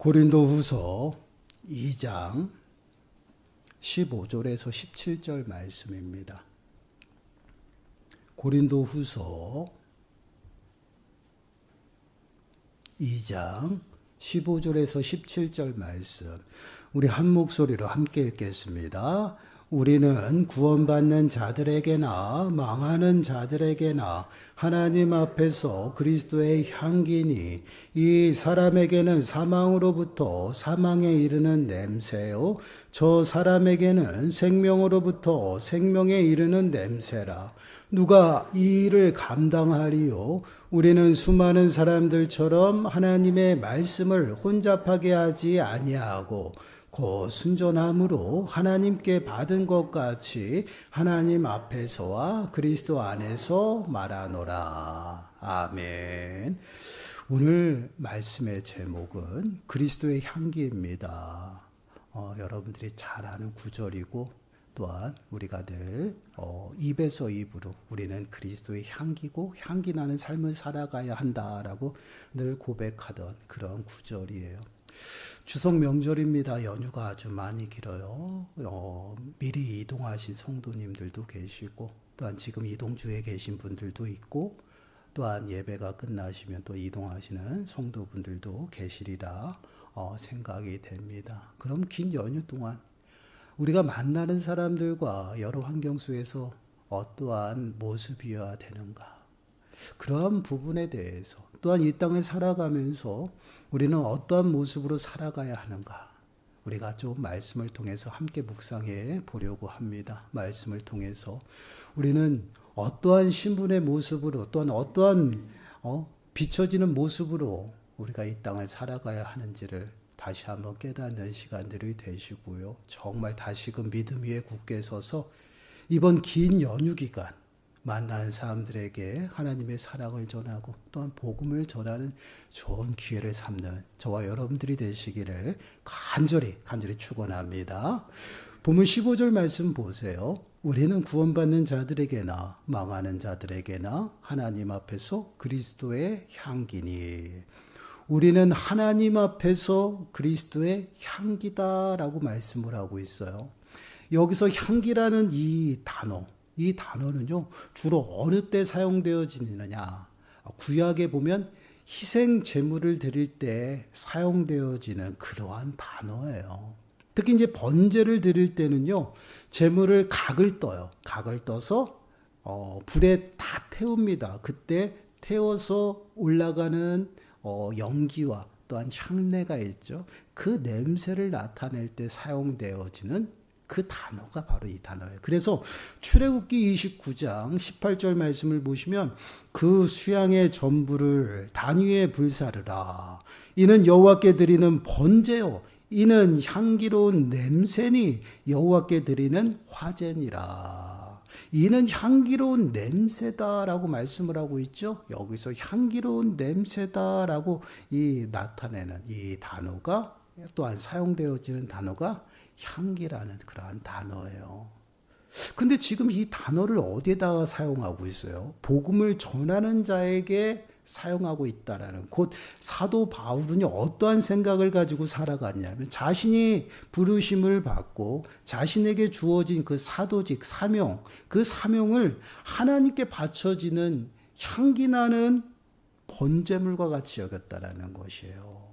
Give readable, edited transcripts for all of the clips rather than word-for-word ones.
고린도후서 2장 15절에서 17절 말씀입니다. 고린도후서 2장 15절에서 17절 말씀, 우리 한 목소리로 함께 읽겠습니다. 우리는 구원받는 자들에게나 망하는 자들에게나 하나님 앞에서 그리스도의 향기니, 이 사람에게는 사망으로부터 사망에 이르는 냄새요, 저 사람에게는 생명으로부터 생명에 이르는 냄새라. 누가 이 일을 감당하리요? 우리는 수많은 사람들처럼 하나님의 말씀을 혼잡하게 하지 아니하고 곧 순전함으로 하나님께 받은 것 같이 하나님 앞에서와 그리스도 안에서 말하노라. 아멘. 오늘 말씀의 제목은 그리스도의 향기입니다. 여러분들이 잘 아는 구절이고, 또한 우리가 늘 입에서 입으로 우리는 그리스도의 향기고 향기 나는 삶을 살아가야 한다라고 늘 고백하던 그런 구절이에요. 추석 명절입니다. 연휴가 아주 많이 길어요. 미리 이동하신 성도님들도 계시고, 또한 지금 이동 중에 계신 분들도 있고, 또한 예배가 끝나시면 또 이동하시는 성도분들도 계시리라 생각이 됩니다. 그럼 긴 연휴 동안 우리가 만나는 사람들과 여러 환경 속에서 어떠한 모습이어야 되는가, 그러한 부분에 대해서, 또한 이 땅을 살아가면서 우리는 어떠한 모습으로 살아가야 하는가, 우리가 좀 말씀을 통해서 함께 묵상해 보려고 합니다. 말씀을 통해서 우리는 어떠한 신분의 모습으로, 또한 어떠한 비춰지는 모습으로 우리가 이 땅을 살아가야 하는지를 다시 한번 깨닫는 시간들이 되시고요. 정말 다시금 믿음 위에 굳게 서서 이번 긴 연휴 기간 만난 사람들에게 하나님의 사랑을 전하고 또한 복음을 전하는 좋은 기회를 삼는 저와 여러분들이 되시기를 간절히 축원합니다. 본문 15절 말씀 보세요. 우리는 구원받는 자들에게나 망하는 자들에게나 하나님 앞에서 그리스도의 향기니, 우리는 하나님 앞에서 그리스도의 향기다라고 말씀을 하고 있어요. 여기서 향기라는 이 단어는요, 주로 어느 때 사용되어지느냐, 구약에 보면 희생 제물을 드릴 때 사용되어지는 그러한 단어예요. 특히 이제 번제를 드릴 때는요, 제물을 각을 떠요. 각을 떠서 불에 다 태웁니다. 그때 태워서 올라가는 연기와 또한 향내가 있죠. 그 냄새를 나타낼 때 사용되어지는 그 단어가 바로 이 단어예요. 그래서 출애굽기 29장 18절 말씀을 보시면, 그 수양의 전부를 단 위에 불사르라. 이는 여호와께 드리는 번제요, 이는 향기로운 냄새니 여호와께 드리는 화제니라. 이는 향기로운 냄새다라고 말씀을 하고 있죠. 여기서 향기로운 냄새다라고 나타내는 이 단어가, 또한 사용되어지는 단어가 향기라는 그러한 단어예요. 근데 지금 이 단어를 어디에다가 사용하고 있어요? 복음을 전하는 자에게 사용하고 있다라는, 곧 사도 바울은요, 어떠한 생각을 가지고 살아갔냐면, 자신이 부르심을 받고 자신에게 주어진 그 사도직 사명, 그 사명을 하나님께 바쳐지는 향기나는 번제물과 같이 여겼다라는 것이에요.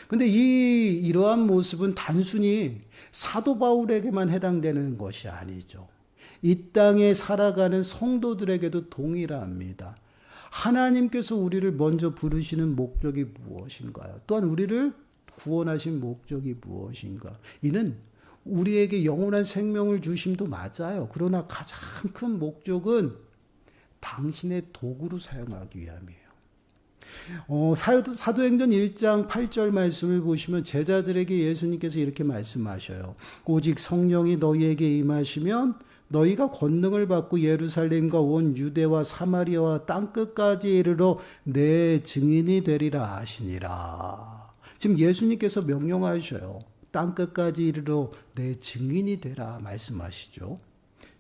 근데 이러한 모습은 단순히 사도 바울에게만 해당되는 것이 아니죠. 이 땅에 살아가는 성도들에게도 동일합니다. 하나님께서 우리를 먼저 부르시는 목적이 무엇인가요? 또한 우리를 구원하신 목적이 무엇인가? 이는 우리에게 영원한 생명을 주심도 맞아요. 그러나 가장 큰 목적은 당신의 도구로 사용하기 위함이에요. 사도행전 1장 8절 말씀을 보시면 제자들에게 예수님께서 이렇게 말씀하셔요. 오직 성령이 너희에게 임하시면 너희가 권능을 받고 예루살렘과 온 유대와 사마리아와 땅끝까지 이르러 내 증인이 되리라 하시니라. 지금 예수님께서 명령하셔요. 땅끝까지 이르러 내 증인이 되라 말씀하시죠.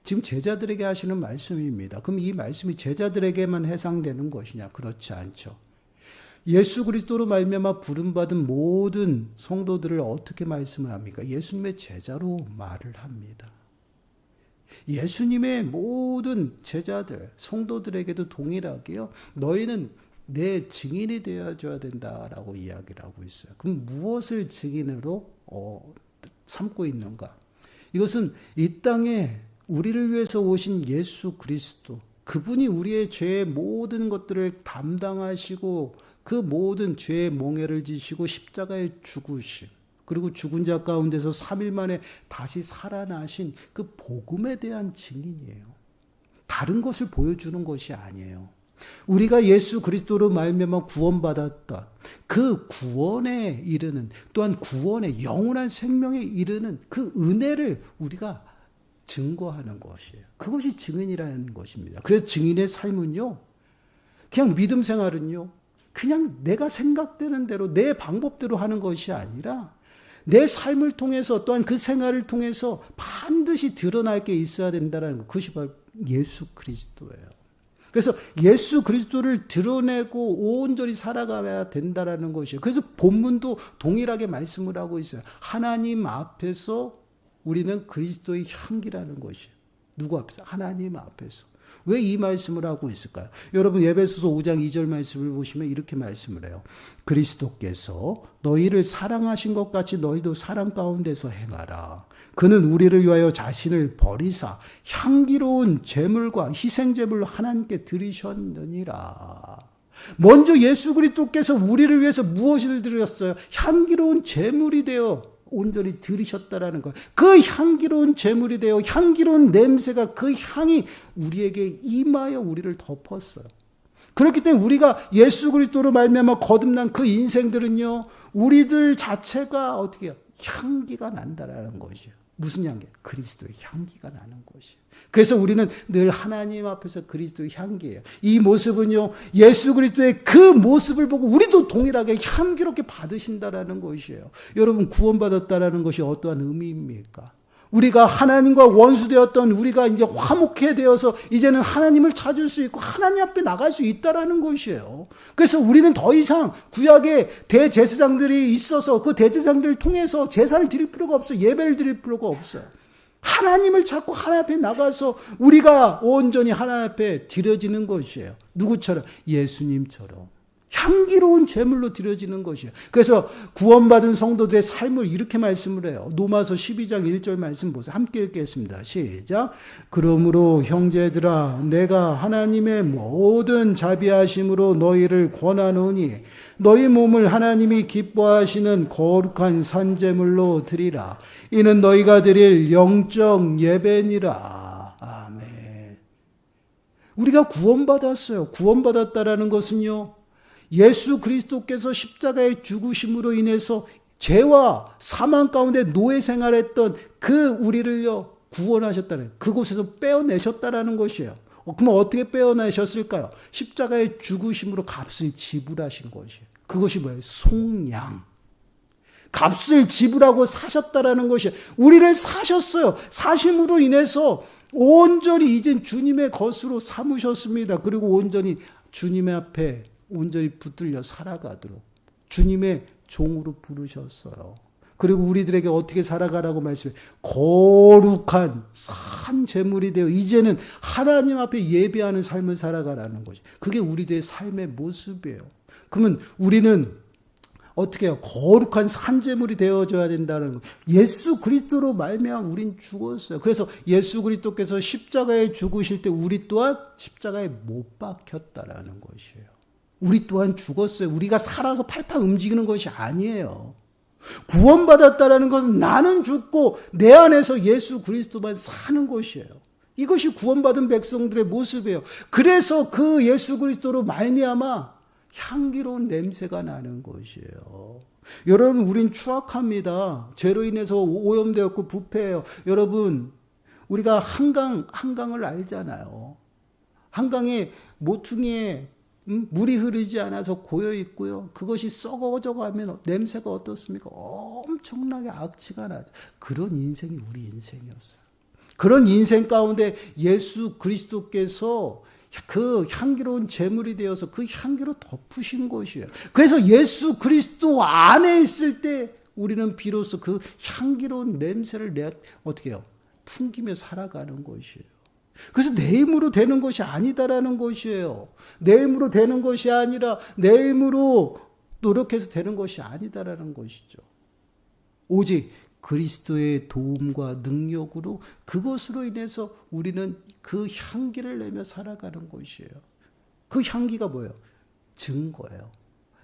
지금 제자들에게 하시는 말씀입니다. 그럼 이 말씀이 제자들에게만 해당되는 것이냐? 그렇지 않죠. 예수 그리스도로 말미암아 부름받은 모든 성도들을 어떻게 말씀을 합니까? 예수님의 제자로 말을 합니다. 예수님의 모든 제자들, 성도들에게도 동일하게요. 너희는 내 증인이 되어줘야 된다라고 이야기를 하고 있어요. 그럼 무엇을 증인으로 삼고 있는가? 이것은 이 땅에 우리를 위해서 오신 예수 그리스도, 그분이 우리의 죄의 모든 것들을 담당하시고 그 모든 죄의 몽해를 지시고 십자가에 죽으신, 그리고 죽은 자 가운데서 3일 만에 다시 살아나신 그 복음에 대한 증인이에요. 다른 것을 보여주는 것이 아니에요. 우리가 예수 그리스도로 말미암아 구원받았던 그 구원에 이르는, 또한 구원의 영원한 생명에 이르는 그 은혜를 우리가 증거하는 것이에요. 그것이 증인이라는 것입니다. 그래서 증인의 삶은요, 그냥 믿음 생활은요, 그냥 내가 생각되는 대로 내 방법대로 하는 것이 아니라 내 삶을 통해서, 또한 그 생활을 통해서 반드시 드러날 게 있어야 된다는 것, 그것이 바로 예수 그리스도예요. 그래서 예수 그리스도를 드러내고 온전히 살아가야 된다는 것이에요. 그래서 본문도 동일하게 말씀을 하고 있어요. 하나님 앞에서 우리는 그리스도의 향기라는 것이에요. 누구 앞에서? 하나님 앞에서. 왜 이 말씀을 하고 있을까요? 여러분 에베소서 5장 2절 말씀을 보시면 이렇게 말씀을 해요. 그리스도께서 너희를 사랑하신 것 같이 너희도 사랑 가운데서 행하라. 그는 우리를 위하여 자신을 버리사 향기로운 제물과 희생제물로 하나님께 드리셨느니라. 먼저 예수 그리스도께서 우리를 위해서 무엇을 드렸어요? 향기로운 제물이 되어 온전히 들이셨다라는 것. 그 향기로운 제물이 되어 향기로운 냄새가, 그 향이 우리에게 임하여 우리를 덮었어요. 그렇기 때문에 우리가 예수 그리스도로 말미암아 거듭난 그 인생들은요, 우리들 자체가 어떻게 해요? 향기가 난다라는 것이에요. 무슨 향기? 그리스도의 향기가 나는 것이에요. 그래서 우리는 늘 하나님 앞에서 그리스도의 향기예요. 이 모습은요, 예수 그리스도의 그 모습을 보고 우리도 동일하게 향기롭게 받으신다라는 것이에요. 여러분, 구원받았다라는 것이 어떠한 의미입니까? 우리가 하나님과 원수되었던 우리가 이제 화목해 되어서 이제는 하나님을 찾을 수 있고 하나님 앞에 나갈 수 있다라는 것이에요. 그래서 우리는 더 이상 구약에 대제사장들이 있어서 그 대제사장들을 통해서 제사를 드릴 필요가 없어요. 예배를 드릴 필요가 없어요. 하나님을 찾고 하나님 앞에 나가서 우리가 온전히 하나님 앞에 드려지는 것이에요. 누구처럼? 예수님처럼. 향기로운 제물로 드려지는 것이에요. 그래서 구원받은 성도들의 삶을 이렇게 말씀을 해요. 로마서 12장 1절 말씀 보세요. 함께 읽겠습니다. 시작. 그러므로 형제들아, 내가 하나님의 모든 자비하심으로 너희를 권하노니 너희 몸을 하나님이 기뻐하시는 거룩한 산제물로 드리라. 이는 너희가 드릴 영적 예배니라. 아멘. 우리가 구원받았어요. 구원받았다라는 것은요, 예수 그리스도께서 십자가의 죽으심으로 인해서 죄와 사망 가운데 노예 생활했던 그 우리를요, 구원하셨다는, 그곳에서 빼어내셨다라는 것이에요. 그럼 어떻게 빼어내셨을까요? 십자가의 죽으심으로 값을 지불하신 것이에요. 그것이 뭐예요? 속량. 값을 지불하고 사셨다라는 것이에요. 우리를 사셨어요. 사심으로 인해서 온전히 이젠 주님의 것으로 삼으셨습니다. 그리고 온전히 주님의 앞에 온전히 붙들려 살아가도록 주님의 종으로 부르셨어요. 그리고 우리들에게 어떻게 살아가라고 말씀해요? 거룩한 산 제물이 되어 이제는 하나님 앞에 예배하는 삶을 살아가라는 것이, 그게 우리들의 삶의 모습이에요. 그러면 우리는 어떻게 해요? 거룩한 산 제물이 되어져야 된다는 거. 예수 그리스도로 말미암아 우린 죽었어요. 그래서 예수 그리스도께서 십자가에 죽으실 때 우리 또한 십자가에 못 박혔다라는 것이에요. 우리 또한 죽었어요. 우리가 살아서 팔팔 움직이는 것이 아니에요. 구원받았다라는 것은 나는 죽고 내 안에서 예수 그리스도만 사는 것이에요. 이것이 구원받은 백성들의 모습이에요. 그래서 그 예수 그리스도로 말미암아 향기로운 냄새가 나는 것이에요. 여러분, 우린 추악합니다. 죄로 인해서 오염되었고 부패해요. 여러분, 우리가 한강을 알잖아요. 한강에 모퉁이에 물이 흐르지 않아서 고여 있고요. 그것이 썩어져 가면 냄새가 어떻습니까? 엄청나게 악취가 나죠. 그런 인생이 우리 인생이었어요. 그런 인생 가운데 예수 그리스도께서 그 향기로운 제물이 되어서 그 향기로 덮으신 것이에요. 그래서 예수 그리스도 안에 있을 때 우리는 비로소 그 향기로운 냄새를 어떻게 해요? 풍기며 살아가는 것이에요. 그래서 내 힘으로 되는 것이 아니다라는 것이에요. 내 힘으로 되는 것이 아니라 내 힘으로 노력해서 되는 것이 아니다라는 것이죠. 오직 그리스도의 도움과 능력으로 그것으로 인해서 우리는 그 향기를 내며 살아가는 것이에요. 그 향기가 뭐예요? 증거예요.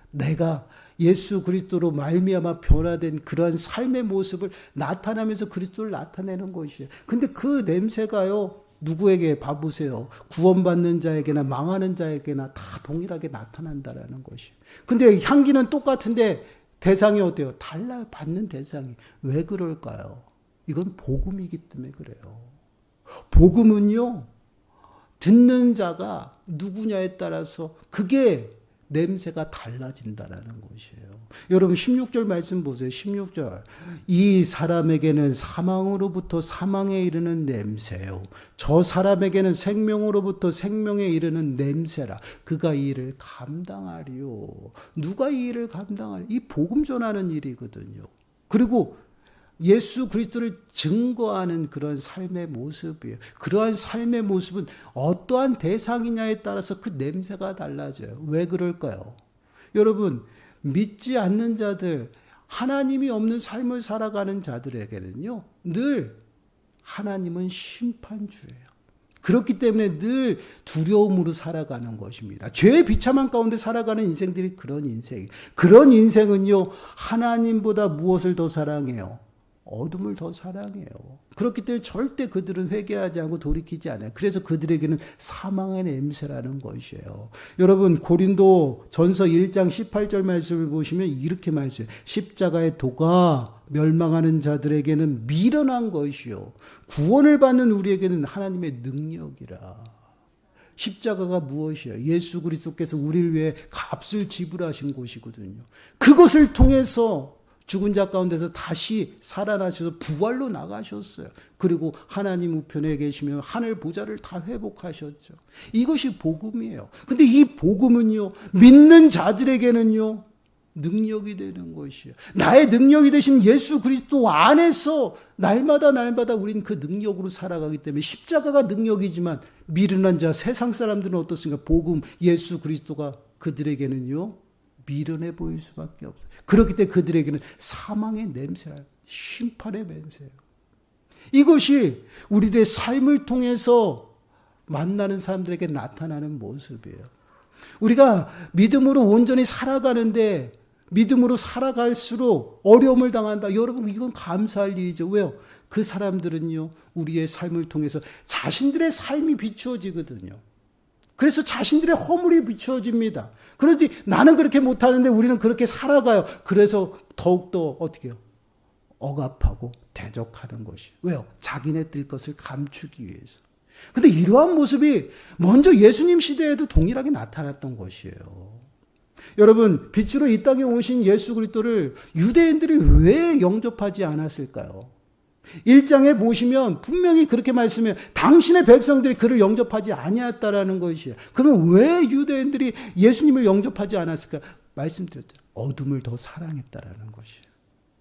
내가 예수 그리스도로 말미암아 변화된 그러한 삶의 모습을 나타나면서 그리스도를 나타내는 것이에요. 근데 그 냄새가요, 누구에게 봐보세요. 구원받는 자에게나 망하는 자에게나 다 동일하게 나타난다라는 것이에요. 근데 향기는 똑같은데 대상이 어때요? 달라요. 받는 대상이. 왜 그럴까요? 이건 복음이기 때문에 그래요. 복음은요, 듣는 자가 누구냐에 따라서 그게 냄새가 달라진다라는 것이에요. 여러분 16절 말씀 보세요. 16절. 이 사람에게는 사망으로부터 사망에 이르는 냄새요. 저 사람에게는 생명으로부터 생명에 이르는 냄새라. 그가 이 일을 감당하리요. 누가 이 일을 감당하리? 이 복음 전하는 일이거든요. 그리고 예수 그리스도를 증거하는 그런 삶의 모습이에요. 그러한 삶의 모습은 어떠한 대상이냐에 따라서 그 냄새가 달라져요. 왜 그럴까요? 여러분, 믿지 않는 자들, 하나님이 없는 삶을 살아가는 자들에게는요, 늘 하나님은 심판주예요. 그렇기 때문에 늘 두려움으로 살아가는 것입니다. 죄의 비참한 가운데 살아가는 인생들이 그런 인생이에요. 그런 인생은요, 하나님보다 무엇을 더 사랑해요? 어둠을 더 사랑해요. 그렇기 때문에 절대 그들은 회개하지 않고 돌이키지 않아요. 그래서 그들에게는 사망의 냄새라는 것이에요. 여러분 고린도 전서 1장 18절 말씀을 보시면 이렇게 말씀해요. 십자가의 도가 멸망하는 자들에게는 미련한 것이요 구원을 받는 우리에게는 하나님의 능력이라. 십자가가 무엇이에요? 예수 그리스도께서 우리를 위해 값을 지불하신 곳이거든요. 그것을 통해서 죽은 자 가운데서 다시 살아나셔서 부활로 나가셨어요. 그리고 하나님 우편에 계시며 하늘 보좌를 다 회복하셨죠. 이것이 복음이에요. 근데 이 복음은요, 믿는 자들에게는요, 능력이 되는 것이에요. 나의 능력이 되신 예수 그리스도 안에서 날마다 우리는 그 능력으로 살아가기 때문에 십자가가 능력이지만 미련한 자, 세상 사람들은 어떻습니까? 복음, 예수 그리스도가 그들에게는요, 미련해 보일 수밖에 없어요. 그렇기 때문에 그들에게는 사망의 냄새예요. 심판의 냄새예요. 이것이 우리들의 삶을 통해서 만나는 사람들에게 나타나는 모습이에요. 우리가 믿음으로 온전히 살아가는데 믿음으로 살아갈수록 어려움을 당한다. 여러분 이건 감사할 일이죠. 왜요? 그 사람들은요, 우리의 삶을 통해서 자신들의 삶이 비추어지거든요. 그래서 자신들의 허물이 비추어집니다. 그런데 나는 그렇게 못하는데 우리는 그렇게 살아가요. 그래서 더욱더 어떻게 해요? 억압하고 대적하는 것이. 왜요? 자기네 뜰 것을 감추기 위해서. 근데 이러한 모습이 먼저 예수님 시대에도 동일하게 나타났던 것이에요. 여러분, 빛으로 이 땅에 오신 예수 그리스도를 유대인들이 왜 영접하지 않았을까요? 1장에 보시면 분명히 그렇게 말씀해요. 당신의 백성들이 그를 영접하지 아니했다라는 것이에요. 그러면 왜 유대인들이 예수님을 영접하지 않았을까? 말씀드렸죠. 어둠을 더 사랑했다라는 것이에요.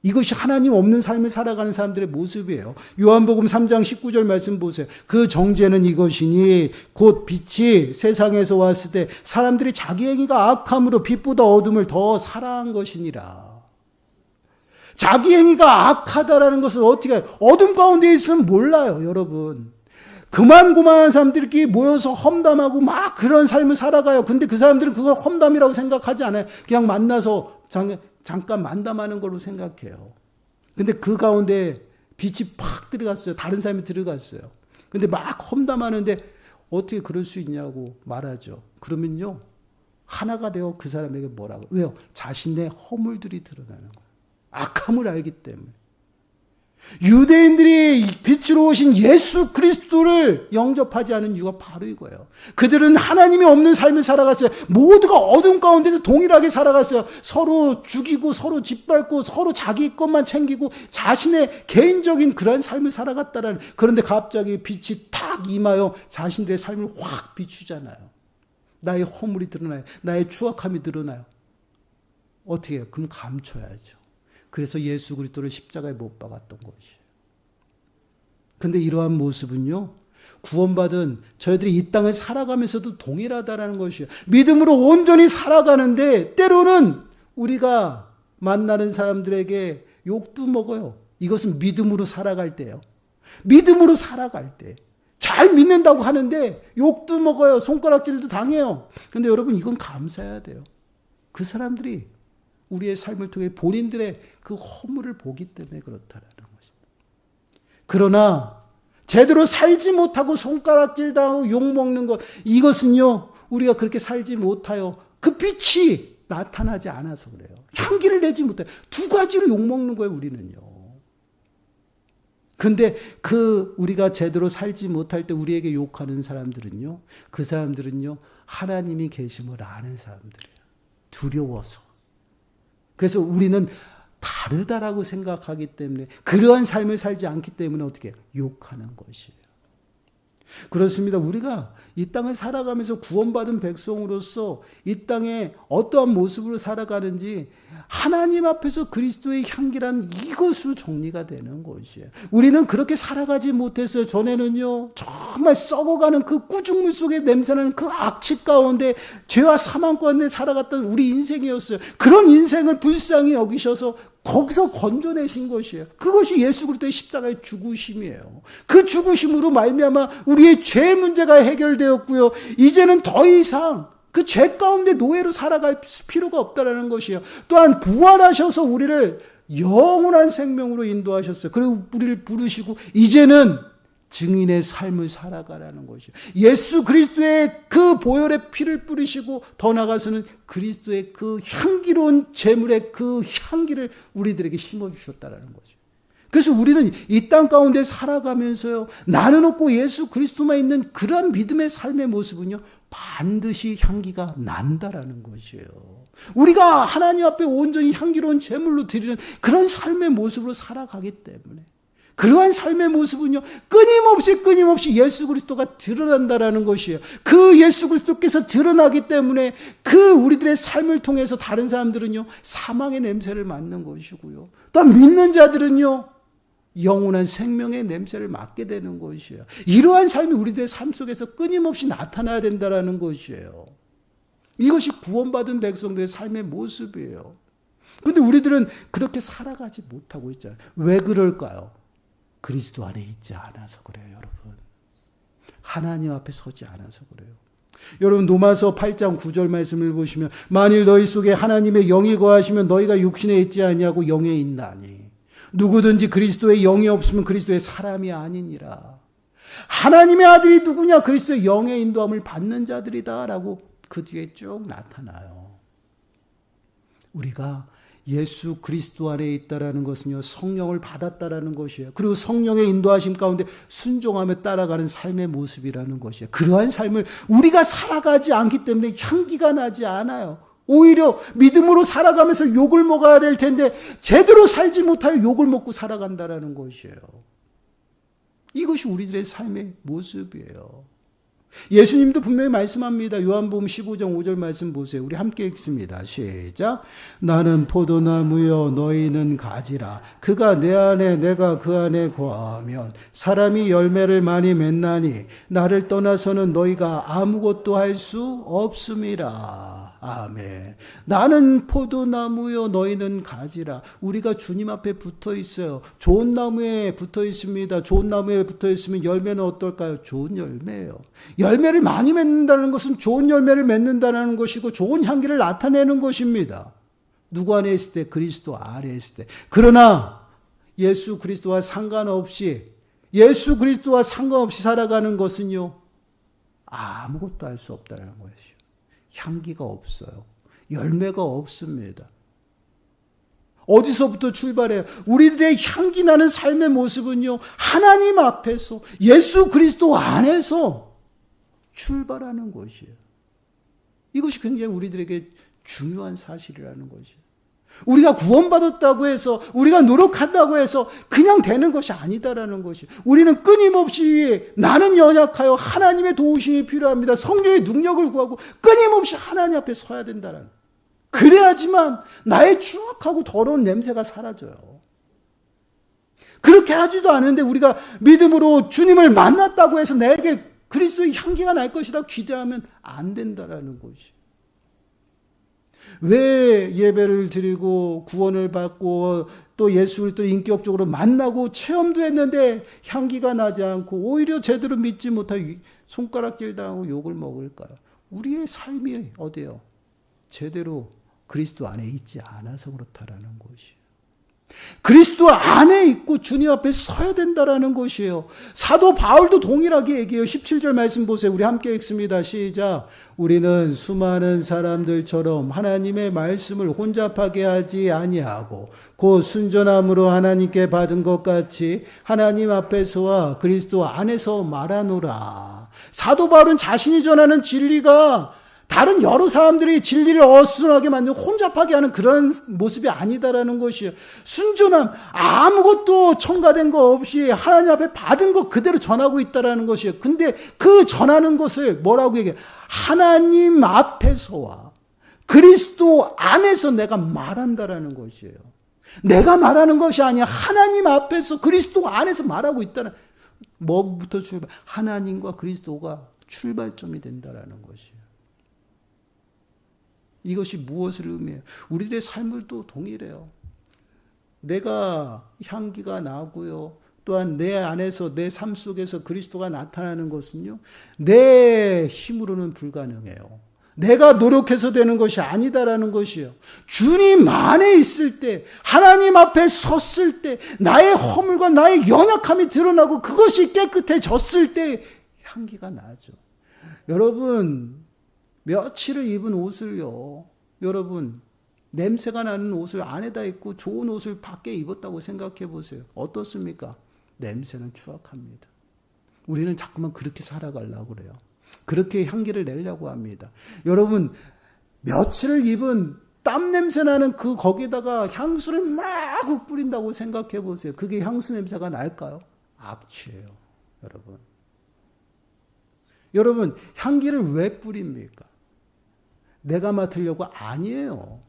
이것이 하나님 없는 삶을 살아가는 사람들의 모습이에요. 요한복음 3장 19절 말씀 보세요. 그 정죄는 이것이니 곧 빛이 세상에서 왔을 때 사람들이 자기 행위가 악함으로 빛보다 어둠을 더 사랑한 것이니라. 자기 행위가 악하다라는 것을 어떻게 해요? 어둠 가운데 있으면 몰라요, 여러분. 그만한 사람들끼리 모여서 험담하고 막 그런 삶을 살아가요. 근데 그 사람들은 그걸 험담이라고 생각하지 않아요. 그냥 만나서 잠깐 만담하는 걸로 생각해요. 근데 그 가운데 빛이 팍 들어갔어요. 다른 사람이 들어갔어요. 근데 막 험담하는데 어떻게 그럴 수 있냐고 말하죠. 그러면요, 하나가 되어 그 사람에게 뭐라고? 왜요? 자신의 허물들이 드러나는 거예요. 악함을 알기 때문에. 유대인들이 빛으로 오신 예수 그리스도를 영접하지 않은 이유가 바로 이거예요. 그들은 하나님이 없는 삶을 살아갔어요. 모두가 어둠 가운데서 동일하게 살아갔어요. 서로 죽이고 서로 짓밟고 서로 자기 것만 챙기고 자신의 개인적인 그런 삶을 살아갔다라는. 그런데 갑자기 빛이 탁 임하여 자신들의 삶을 확 비추잖아요. 나의 허물이 드러나요. 나의 추악함이 드러나요. 어떻게 해요? 그럼 감춰야죠. 그래서 예수 그리스도를 십자가에 못 박았던 것이에요. 그런데 이러한 모습은요, 구원받은 저희들이 이 땅을 살아가면서도 동일하다는 것이에요. 믿음으로 온전히 살아가는데 때로는 우리가 만나는 사람들에게 욕도 먹어요. 이것은 믿음으로 살아갈 때예요. 믿음으로 살아갈 때. 잘 믿는다고 하는데 욕도 먹어요. 손가락질도 당해요. 그런데 여러분, 이건 감사해야 돼요. 그 사람들이 우리의 삶을 통해 본인들의 그 허물을 보기 때문에 그렇다라는 것입니다. 그러나 제대로 살지 못하고 손가락질 당하고 욕먹는 것, 이것은요, 우리가 그렇게 살지 못하여 그 빛이 나타나지 않아서 그래요. 향기를 내지 못해요. 두 가지로 욕먹는 거예요, 우리는요. 근데 우리가 제대로 살지 못할 때 우리에게 욕하는 사람들은요, 그 사람들은요, 하나님이 계심을 아는 사람들이에요. 두려워서. 그래서 우리는 다르다라고 생각하기 때문에, 그러한 삶을 살지 않기 때문에 어떻게 해요? 욕하는 것이에요. 그렇습니다. 우리가 이 땅을 살아가면서 구원받은 백성으로서 이 땅에 어떠한 모습으로 살아가는지 하나님 앞에서 그리스도의 향기란 이것으로 정리가 되는 것이에요. 우리는 그렇게 살아가지 못했어요. 전에는요, 정말 썩어가는 그 꾸중물 속에 냄새나는 그 악취 가운데 죄와 사망 가운데 살아갔던 우리 인생이었어요. 그런 인생을 불쌍히 여기셔서 거기서 건져내신 것이에요. 그것이 예수 그리스도의 십자가의 죽으심이에요. 그 죽으심으로 말미암아 우리의 죄 문제가 해결되었고요. 이제는 더 이상 그 죄 가운데 노예로 살아갈 필요가 없다라는 것이에요. 또한 부활하셔서 우리를 영원한 생명으로 인도하셨어요. 그리고 우리를 부르시고 이제는 증인의 삶을 살아가라는 것이에요. 예수 그리스도의 그 보혈의 피를 뿌리시고 더 나아가서는 그리스도의 그 향기로운 제물의 그 향기를 우리들에게 심어주셨다는 거죠. 그래서 우리는 이 땅 가운데 살아가면서요, 나는 없고 예수 그리스도만 있는 그런 믿음의 삶의 모습은요, 반드시 향기가 난다라는 것이에요. 우리가 하나님 앞에 온전히 향기로운 제물로 드리는 그런 삶의 모습으로 살아가기 때문에, 그러한 삶의 모습은요, 끊임없이 예수 그리스도가 드러난다라는 것이에요. 그 예수 그리스도께서 드러나기 때문에 그 우리들의 삶을 통해서 다른 사람들은요, 사망의 냄새를 맡는 것이고요. 또 믿는 자들은요, 영원한 생명의 냄새를 맡게 되는 것이에요. 이러한 삶이 우리들의 삶 속에서 끊임없이 나타나야 된다는 것이에요. 이것이 구원받은 백성들의 삶의 모습이에요. 그런데 우리들은 그렇게 살아가지 못하고 있잖아요. 왜 그럴까요? 그리스도 안에 있지 않아서 그래요, 여러분. 하나님 앞에 서지 않아서 그래요. 여러분, 로마서 8장 9절 말씀을 보시면, 만일 너희 속에 하나님의 영이 거하시면 너희가 육신에 있지 아니하고 영에 있나니, 누구든지 그리스도의 영이 없으면 그리스도의 사람이 아니니라. 하나님의 아들이 누구냐? 그리스도의 영의 인도함을 받는 자들이다라고 그 뒤에 쭉 나타나요. 우리가 예수 그리스도 안에 있다라는 것은요, 성령을 받았다라는 것이에요. 그리고 성령의 인도하심 가운데 순종하며 따라가는 삶의 모습이라는 것이에요. 그러한 삶을 우리가 살아가지 않기 때문에 향기가 나지 않아요. 오히려 믿음으로 살아가면서 욕을 먹어야 될 텐데 제대로 살지 못하여 욕을 먹고 살아간다라는 것이에요. 이것이 우리들의 삶의 모습이에요. 예수님도 분명히 말씀합니다. 요한복음 15장 5절 말씀 보세요. 우리 함께 읽습니다. 시작. 나는 포도나무여 너희는 가지라. 그가 내 안에 내가 그 안에 거하면 사람이 열매를 많이 맺나니 나를 떠나서는 너희가 아무것도 할 수 없음이라. 아멘. 나는 포도나무여 너희는 가지라. 우리가 주님 앞에 붙어 있어요. 좋은 나무에 붙어 있습니다. 좋은 나무에 붙어 있으면 열매는 어떨까요? 좋은 열매예요. 열매를 많이 맺는다는 것은 좋은 열매를 맺는다는 것이고 좋은 향기를 나타내는 것입니다. 누구 안에 있을 때? 그리스도 안에 있을 때. 그러나 예수 그리스도와 상관없이 살아가는 것은요, 아무것도 할 수 없다는 것이죠. 향기가 없어요. 열매가 없습니다. 어디서부터 출발해요? 우리들의 향기 나는 삶의 모습은요, 하나님 앞에서, 예수 그리스도 안에서 출발하는 것이에요. 이것이 굉장히 우리들에게 중요한 사실이라는 것이에요. 우리가 구원받았다고 해서, 우리가 노력한다고 해서 그냥 되는 것이 아니다라는 것이에요. 우리는 끊임없이 나는 연약하여 하나님의 도우심이 필요합니다. 성령의 능력을 구하고 끊임없이 하나님 앞에 서야 된다는 거예요. 그래야지만 나의 추악하고 더러운 냄새가 사라져요. 그렇게 하지도 않은데 우리가 믿음으로 주님을 만났다고 해서 내게 그리스도의 향기가 날 것이다 기대하면 안 된다라는 것이. 왜 예배를 드리고 구원을 받고 또 예수를 또 인격적으로 만나고 체험도 했는데 향기가 나지 않고 오히려 제대로 믿지 못하고 손가락질 당하고 욕을 먹을까요? 우리의 삶이 어디요? 제대로 그리스도 안에 있지 않아서 그렇다라는 것이에요. 그리스도 안에 있고 주님 앞에 서야 된다라는 것이에요. 사도 바울도 동일하게 얘기해요. 17절 말씀 보세요. 우리 함께 읽습니다. 시작. 우리는 수많은 사람들처럼 하나님의 말씀을 혼잡하게 하지 아니하고 곧 순전함으로 하나님께 받은 것 같이 하나님 앞에서와 그리스도 안에서 말하노라. 사도 바울은 자신이 전하는 진리가 다른 여러 사람들이 진리를 어수선하게 만들고 혼잡하게 하는 그런 모습이 아니다라는 것이에요. 순전함, 아무것도 첨가된 거 없이 하나님 앞에 받은 것 그대로 전하고 있다라는 것이에요. 근데 그 전하는 것을 뭐라고 얘기해요? 하나님 앞에서와 그리스도 안에서 내가 말한다라는 것이에요. 내가 말하는 것이 아니야. 하나님 앞에서 그리스도 안에서 말하고 있다는, 뭐부터 출발? 하나님과 그리스도가 출발점이 된다라는 것이에요. 이것이 무엇을 의미해요? 우리들의 삶을도 동일해요. 내가 향기가 나고요. 또한 내 안에서 내 삶 속에서 그리스도가 나타나는 것은요. 내 힘으로는 불가능해요. 내가 노력해서 되는 것이 아니다라는 것이에요. 주님 안에 있을 때, 하나님 앞에 섰을 때, 나의 허물과 나의 연약함이 드러나고 그것이 깨끗해졌을 때 향기가 나죠. 여러분, 며칠을 입은 옷을요, 여러분 냄새가 나는 옷을 안에다 입고 좋은 옷을 밖에 입었다고 생각해 보세요. 어떻습니까? 냄새는 추악합니다. 우리는 자꾸만 그렇게 살아가려고 그래요. 그렇게 향기를 내려고 합니다. 여러분, 며칠을 입은 땀 냄새 나는 그 거기다가 향수를 막 뿌린다고 생각해 보세요. 그게 향수 냄새가 날까요? 악취예요, 여러분. 여러분, 향기를 왜 뿌립니까? 내가 맡으려고? 아니에요.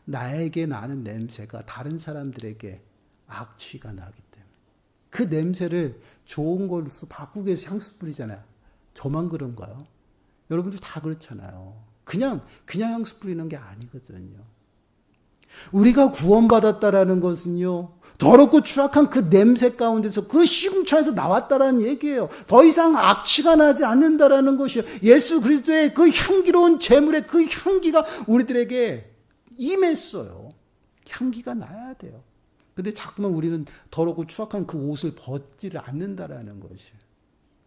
나에게 나는 냄새가 다른 사람들에게 악취가 나기 때문에. 그 냄새를 좋은 걸로 바꾸기 위해서 향수 뿌리잖아요. 저만 그런가요? 여러분들 다 그렇잖아요. 그냥 향수 뿌리는 게 아니거든요. 우리가 구원받았다라는 것은요, 더럽고 추악한 그 냄새 가운데서 그 시궁창에서 나왔다라는 얘기예요. 더 이상 악취가 나지 않는다라는 것이에요. 예수 그리스도의 그 향기로운 제물의 그 향기가 우리들에게 임했어요. 향기가 나야 돼요. 근데 자꾸만 우리는 더럽고 추악한 그 옷을 벗지를 않는다라는 것이에요.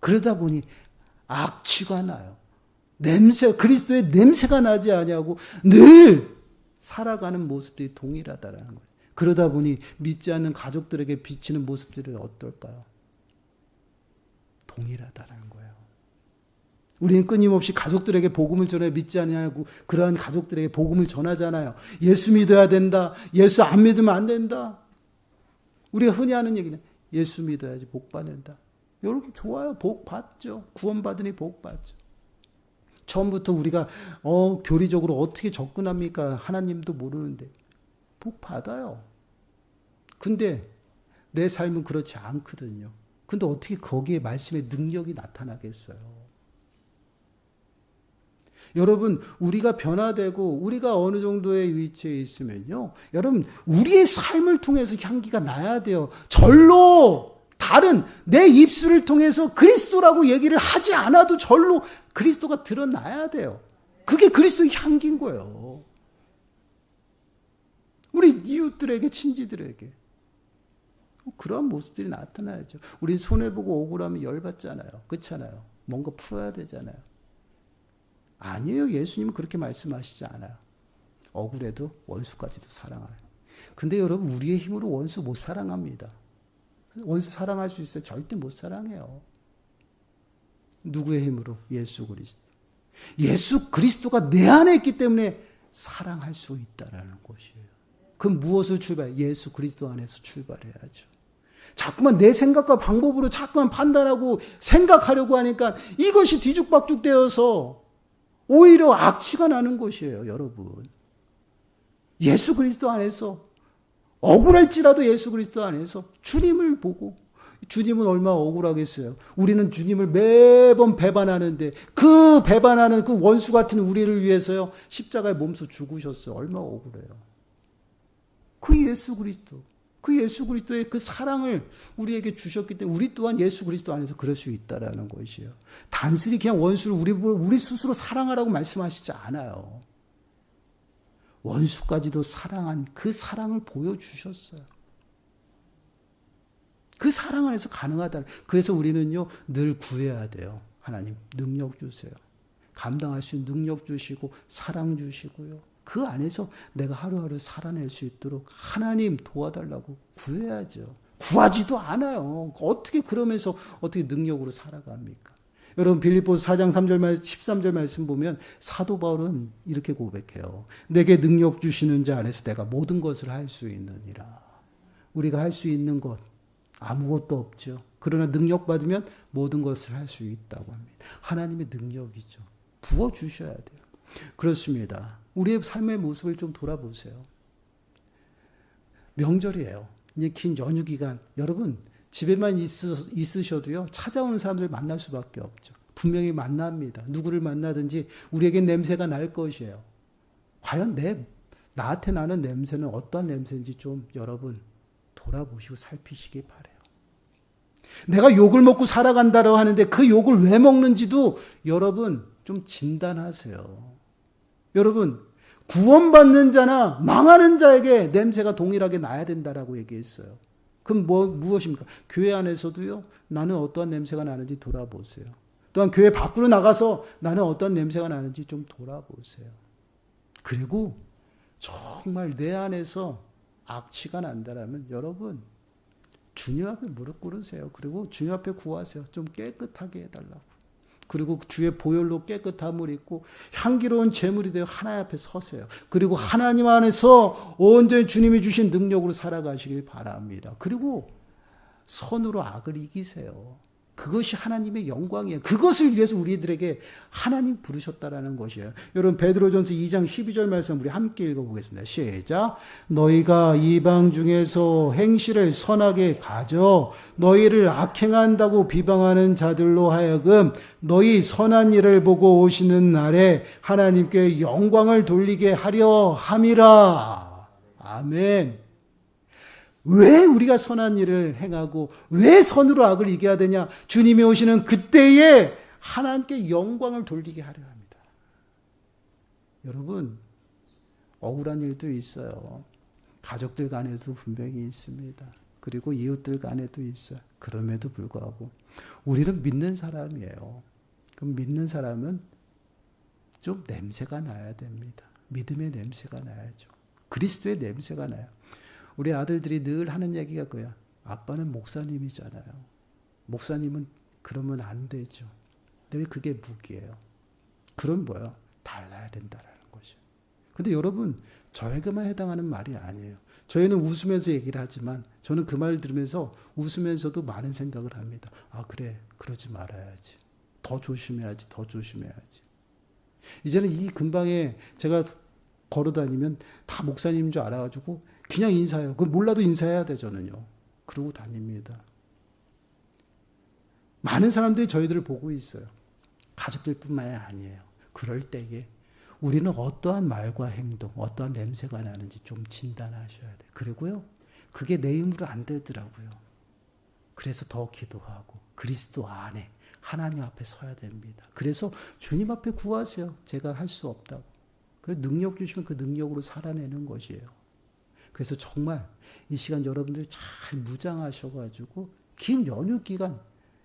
그러다 보니 악취가 나요. 냄새, 그리스도의 냄새가 나지 않냐고 늘 살아가는 모습들이 동일하다라는 거예요. 그러다 보니 믿지 않는 가족들에게 비치는 모습들이 어떨까요? 동일하다라는 거예요. 우리는 끊임없이 가족들에게 복음을 전해 믿지 않냐고 그러한 가족들에게 복음을 전하잖아요. 예수 믿어야 된다. 예수 안 믿으면 안 된다. 우리가 흔히 하는 얘기는 예수 믿어야지 복 받는다. 여러분 좋아요. 복 받죠. 구원받으니 복 받죠. 처음부터 우리가 교리적으로 어떻게 접근합니까? 하나님도 모르는데 복 받아요. 근데 내 삶은 그렇지 않거든요. 근데 어떻게 거기에 말씀의 능력이 나타나겠어요? 여러분, 우리가 변화되고 우리가 어느 정도의 위치에 있으면요, 여러분 우리의 삶을 통해서 향기가 나야 돼요. 절로 다른 내 입술을 통해서 그리스도라고 얘기를 하지 않아도 절로 그리스도가 드러나야 돼요. 그게 그리스도의 향기인 거예요. 우리 이웃들에게, 친지들에게 그러한 모습들이 나타나야죠. 우리 손해보고 억울하면 열받잖아요. 그렇잖아요. 뭔가 풀어야 되잖아요. 아니에요. 예수님은 그렇게 말씀하시지 않아요. 억울해도 원수까지도 사랑하라. 근데 여러분, 우리의 힘으로 원수 못 사랑합니다. 원수 사랑할 수 있어요? 절대 못 사랑해요. 누구의 힘으로? 예수 그리스도. 예수 그리스도가 내 안에 있기 때문에 사랑할 수 있다라는 것이에요. 그럼 무엇을 출발해? 예수 그리스도 안에서 출발해야죠. 자꾸만 내 생각과 방법으로 자꾸만 판단하고 생각하려고 하니까 이것이 뒤죽박죽 되어서 오히려 악취가 나는 것이에요, 여러분. 예수 그리스도 안에서 억울할지라도 예수 그리스도 안에서 주님을 보고, 주님은 얼마나 억울하겠어요. 우리는 주님을 매번 배반하는데 그 배반하는 그 원수 같은 우리를 위해서요, 십자가에 몸소 죽으셨어요. 얼마나 억울해요. 그 예수 그리스도의 그 사랑을 우리에게 주셨기 때문에 우리 또한 예수 그리스도 안에서 그럴 수 있다라는 것이에요. 단순히 그냥 원수를 우리 스스로 사랑하라고 말씀하시지 않아요. 원수까지도 사랑한 그 사랑을 보여주셨어요. 그 사랑 안에서 가능하다. 그래서 우리는요, 늘 구해야 돼요. 하나님, 능력 주세요. 감당할 수 있는 능력 주시고, 사랑 주시고요. 그 안에서 내가 하루하루 살아낼 수 있도록 하나님 도와달라고 구해야죠. 구하지도 않아요. 어떻게 그러면서 어떻게 능력으로 살아갑니까? 여러분, 빌립보서 4장 3절 13절 말씀 보면 사도 바울은 이렇게 고백해요. 내게 능력 주시는 자 안에서 내가 모든 것을 할 수 있느니라. 우리가 할 수 있는 것 아무것도 없죠. 그러나 능력 받으면 모든 것을 할 수 있다고 합니다. 하나님의 능력이죠. 부어주셔야 돼요. 그렇습니다. 우리의 삶의 모습을 좀 돌아보세요. 명절이에요. 이제 긴 연휴 기간, 여러분 집에만 있으셔도요, 찾아오는 사람들 만날 수밖에 없죠. 분명히 만납니다. 누구를 만나든지 우리에게 냄새가 날 것이에요. 과연 나한테 나는 냄새는 어떤 냄새인지 좀 여러분 돌아보시고 살피시기 바래요. 내가 욕을 먹고 살아간다고 하는데 그 욕을 왜 먹는지도 여러분 좀 진단하세요. 여러분, 구원받는 자나 망하는 자에게 냄새가 동일하게 나야 된다라고 얘기했어요. 그럼 무엇입니까? 교회 안에서도요, 나는 어떠한 냄새가 나는지 돌아보세요. 또한 교회 밖으로 나가서 나는 어떤 냄새가 나는지 좀 돌아보세요. 그리고 정말 내 안에서 악취가 난다라면 여러분, 주님 앞에 무릎 꿇으세요. 그리고 주님 앞에 구하세요. 좀 깨끗하게 해달라고. 그리고 주의 보혈로 깨끗함을 입고 향기로운 제물이 되어 하나님 앞에 서세요. 그리고 하나님 안에서 온전히 주님이 주신 능력으로 살아가시길 바랍니다. 그리고 선으로 악을 이기세요. 그것이 하나님의 영광이에요. 그것을 위해서 우리들에게 하나님 부르셨다라는 것이에요. 여러분, 베드로전서 2장 12절 말씀 우리 함께 읽어보겠습니다. 시작. 너희가 이방 중에서 행실을 선하게 가져 너희를 악행한다고 비방하는 자들로 하여금 너희 선한 일을 보고 오시는 날에 하나님께 영광을 돌리게 하려 함이라. 아멘. 왜 우리가 선한 일을 행하고 왜 선으로 악을 이겨야 되냐? 주님이 오시는 그때에 하나님께 영광을 돌리게 하려 합니다. 여러분, 억울한 일도 있어요. 가족들 간에도 분명히 있습니다. 그리고 이웃들 간에도 있어요. 그럼에도 불구하고 우리는 믿는 사람이에요. 그럼 믿는 사람은 좀 냄새가 나야 됩니다. 믿음의 냄새가 나야죠. 그리스도의 냄새가 나요. 우리 아들들이 늘 하는 얘기가 그거야. 아빠는 목사님이잖아요. 목사님은 그러면 안 되죠. 늘 그게 무기예요. 그럼 뭐야? 달라야 된다라는 것이죠. 근데 여러분, 저에게만 해당하는 말이 아니에요. 저희는 웃으면서 얘기를 하지만 저는 그 말을 들으면서 웃으면서도 많은 생각을 합니다. 아, 그래. 그러지 말아야지. 더 조심해야지. 더 조심해야지. 이제는 이 근방에 제가 걸어다니면 다 목사님인 줄 알아가지고 그냥 인사해요. 그걸 몰라도 인사해야 돼, 저는요. 그러고 다닙니다. 많은 사람들이 저희들을 보고 있어요. 가족들뿐만이 아니에요. 그럴 때에 우리는 어떠한 말과 행동, 어떠한 냄새가 나는지 좀 진단하셔야 돼요. 그리고요, 그게 내 힘으로 안 되더라고요. 그래서 더 기도하고 그리스도 안에 하나님 앞에 서야 됩니다. 그래서 주님 앞에 구하세요. 제가 할 수 없다고. 그래서 능력 주시면 그 능력으로 살아내는 것이에요. 그래서 정말 이 시간 여러분들 잘 무장하셔가지고 긴 연휴 기간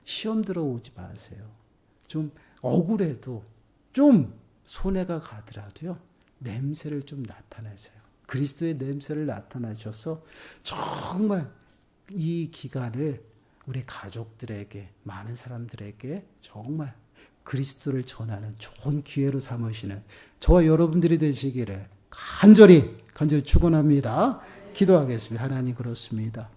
시험 들어오지 마세요. 좀 억울해도 좀 손해가 가더라도요, 냄새를 좀 나타내세요. 그리스도의 냄새를 나타나셔서 정말 이 기간을 우리 가족들에게, 많은 사람들에게 정말 그리스도를 전하는 좋은 기회로 삼으시는 저와 여러분들이 되시기를 간절히 축원합니다. 기도하겠습니다. 하나님, 그렇습니다.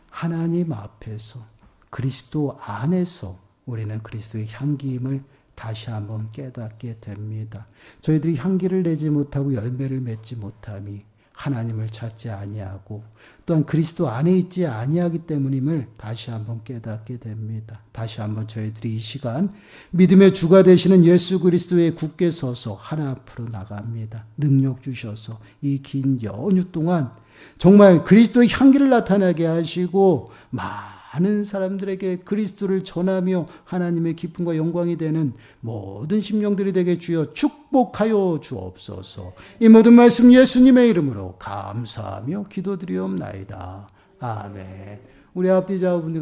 하나님 앞에서 그리스도 안에서 우리는 그리스도의 향기임을 다시 한번 깨닫게 됩니다. 저희들이 향기를 내지 못하고 열매를 맺지 못함이 하나님을 찾지 아니하고 또한 그리스도 안에 있지 아니하기 때문임을 다시 한번 깨닫게 됩니다. 다시 한번 저희들이 이 시간 믿음의 주가 되시는 예수 그리스도에 굳게 서서 하나 앞으로 나갑니다. 능력 주셔서 이 긴 연휴 동안 정말 그리스도의 향기를 나타나게 하시고 많은 사람들에게 그리스도를 전하며 하나님의 기쁨과 영광이 되는 모든 심령들이 되게 주여 축복하여 주옵소서. 이 모든 말씀 예수님의 이름으로 감사하며 기도드리옵나이다. 아멘. 우리 앞뒤 좌우분들